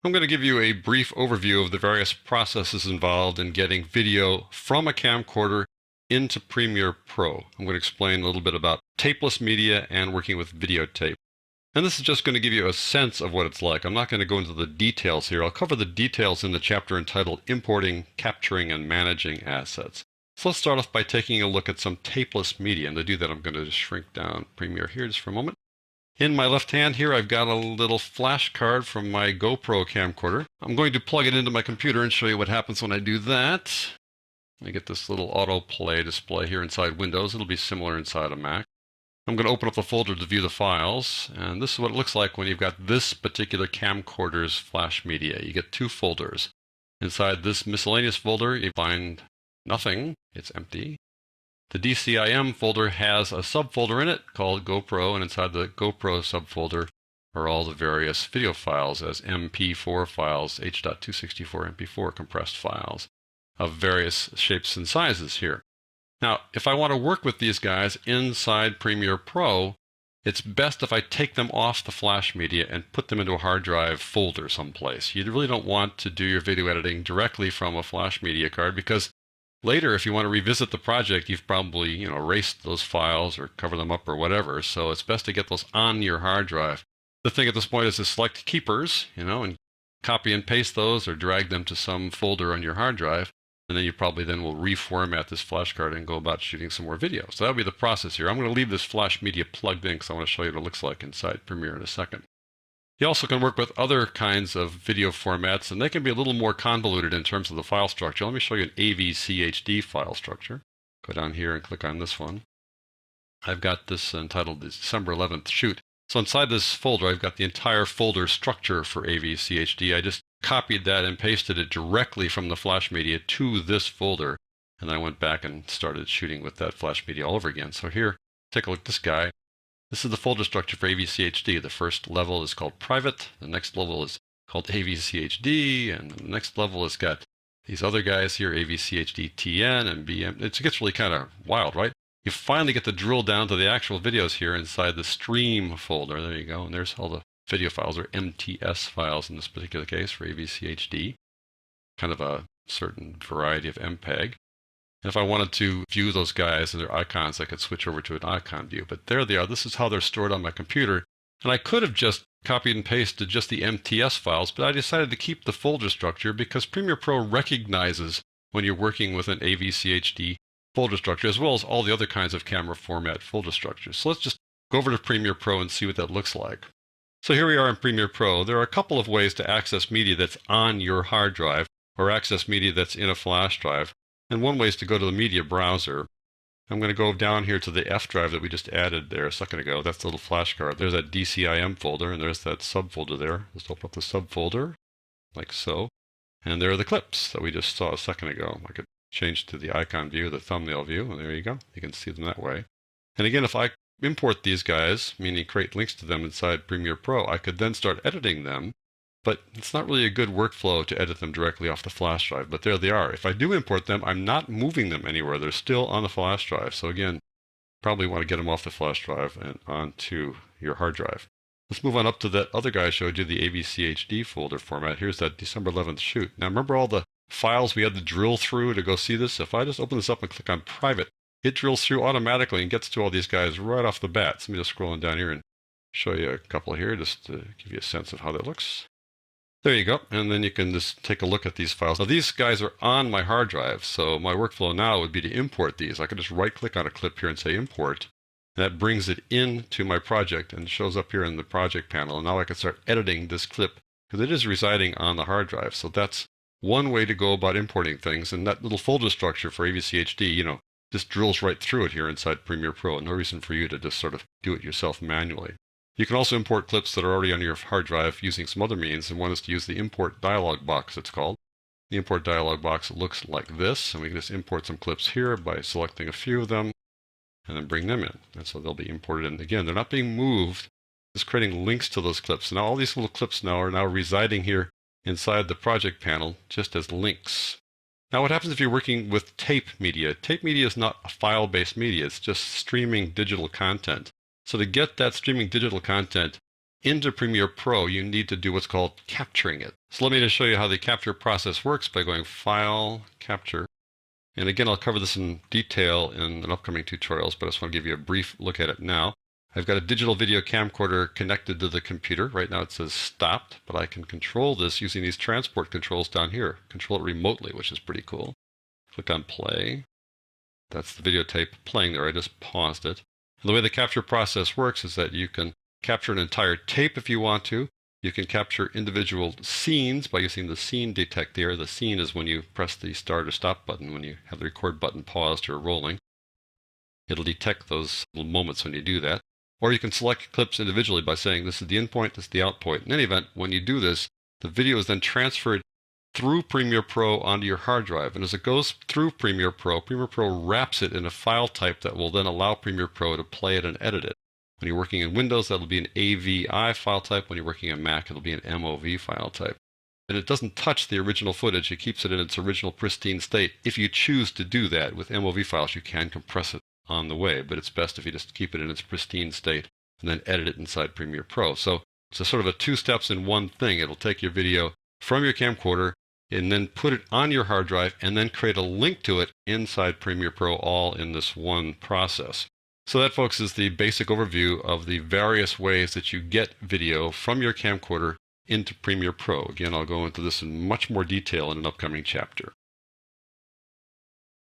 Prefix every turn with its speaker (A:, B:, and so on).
A: I'm going to give you a brief overview of the various processes involved in getting video from a camcorder into Premiere Pro. I'm going to explain a little bit about tapeless media and working with videotape. And this is just going to give you a sense of what it's like. I'm not going to go into the details here. I'll cover the details in the chapter entitled Importing, Capturing, and Managing Assets. So let's start off by taking a look at some tapeless media. And to do that, I'm going to just shrink down Premiere here just for a moment. In my left hand here, I've got a little flash card from my GoPro camcorder. I'm going to plug it into my computer and show you what happens when I do that. I get this little autoplay display here inside Windows. It'll be similar inside a Mac. I'm going to open up the folder to view the files, and this is what it looks like when you've got this particular camcorder's flash media. You get two folders. Inside this miscellaneous folder, you find nothing. It's empty. The DCIM folder has a subfolder in it called GoPro, and inside the GoPro subfolder are all the various video files as MP4 files, H.264 MP4 compressed files of various shapes and sizes here. Now, if I want to work with these guys inside Premiere Pro, it's best if I take them off the flash media and put them into a hard drive folder someplace. You really don't want to do your video editing directly from a flash media card because later, if you want to revisit the project, you've probably, erased those files or covered them up or whatever. So it's best to get those on your hard drive. The thing at this point is to select keepers, and copy and paste those or drag them to some folder on your hard drive. And then you probably then will reformat this flash card and go about shooting some more video. So that'll be the process here. I'm going to leave this flash media plugged in because I want to show you what it looks like inside Premiere in a second. You also can work with other kinds of video formats, and they can be a little more convoluted in terms of the file structure. Let me show you an AVCHD file structure. Go down here and click on this one. I've got this entitled December 11th Shoot. So inside this folder, I've got the entire folder structure for AVCHD. I just copied that and pasted it directly from the flash media to this folder. And then I went back and started shooting with that flash media all over again. So here, take a look at this guy. This is the folder structure for AVCHD. The first level is called private. The next level is called AVCHD. And the next level has got these other guys here, AVCHD TN and BM. It gets really kind of wild, right? You finally get to drill down to the actual videos here inside the stream folder. There you go. And there's all the video files, or MTS files in this particular case for AVCHD. Kind of a certain variety of MPEG. And if I wanted to view those guys and their icons, I could switch over to an icon view. But there they are. This is how they're stored on my computer. And I could have just copied and pasted just the MTS files, but I decided to keep the folder structure because Premiere Pro recognizes when you're working with an AVCHD folder structure, as well as all the other kinds of camera format folder structures. So let's just go over to Premiere Pro and see what that looks like. So here we are in Premiere Pro. There are a couple of ways to access media that's on your hard drive or access media that's in a flash drive. And one way is to go to the media browser. I'm going to go down here to the F drive that we just added there a second ago. That's the little flash card. There's that DCIM folder, and there's that subfolder there. Let's open up the subfolder, like so. And there are the clips that we just saw a second ago. I could change to the icon view, the thumbnail view, and there you go. You can see them that way. And again, if I import these guys, meaning create links to them inside Premiere Pro, I could then start editing them. But it's not really a good workflow to edit them directly off the flash drive. But there they are. If I do import them, I'm not moving them anywhere. They're still on the flash drive. So again, probably want to get them off the flash drive and onto your hard drive. Let's move on up to that other guy I showed you, the AVCHD folder format. Here's that December 11th shoot. Now remember all the files we had to drill through to go see this? If I just open this up and click on private, it drills through automatically and gets to all these guys right off the bat. So let me just scroll down here and show you a couple here just to give you a sense of how that looks. There you go. And then you can just take a look at these files. Now these guys are on my hard drive. So my workflow now would be to import these. I could just right click on a clip here and say import. And that brings it into my project and shows up here in the project panel. And now I can start editing this clip because it is residing on the hard drive. So that's one way to go about importing things. And that little folder structure for AVCHD, just drills right through it here inside Premiere Pro. No reason for you to just sort of do it yourself manually. You can also import clips that are already on your hard drive using some other means, and one is to use the import dialog box, it's called. The import dialog box looks like this, and we can just import some clips here by selecting a few of them and then bring them in. And so they'll be imported in. Again, they're not being moved, just creating links to those clips. Now all these little clips now are residing here inside the project panel just as links. Now what happens if you're working with tape media? Tape media is not a file-based media, it's just streaming digital content. So to get that streaming digital content into Premiere Pro, you need to do what's called capturing it. So let me just show you how the capture process works by going File, Capture. And again, I'll cover this in detail in upcoming tutorials, but I just want to give you a brief look at it now. I've got a digital video camcorder connected to the computer. Right now it says stopped, but I can control this using these transport controls down here. Control it remotely, which is pretty cool. Click on play. That's the videotape playing there. I just paused it. And the way the capture process works is that you can capture an entire tape if you want to. You can capture individual scenes by using the scene detector. The scene is when you press the start or stop button, when you have the record button paused or rolling. It'll detect those little moments when you do that. Or you can select clips individually by saying this is the in point, this is the out point. In any event, when you do this, the video is then transferred through Premiere Pro onto your hard drive. And as it goes through Premiere Pro wraps it in a file type that will then allow Premiere Pro to play it and edit it. When you're working in Windows, that'll be an AVI file type. When you're working in Mac, it'll be an MOV file type. And it doesn't touch the original footage. It keeps it in its original pristine state. If you choose to do that with MOV files, you can compress it on the way, but it's best if you just keep it in its pristine state and then edit it inside Premiere Pro. So it's a sort of a two steps in one thing. It'll take your video from your camcorder and then put it on your hard drive and then create a link to it inside Premiere Pro, all in this one process. So that, folks, is the basic overview of the various ways that you get video from your camcorder into Premiere Pro. Again, I'll go into this in much more detail in an upcoming chapter.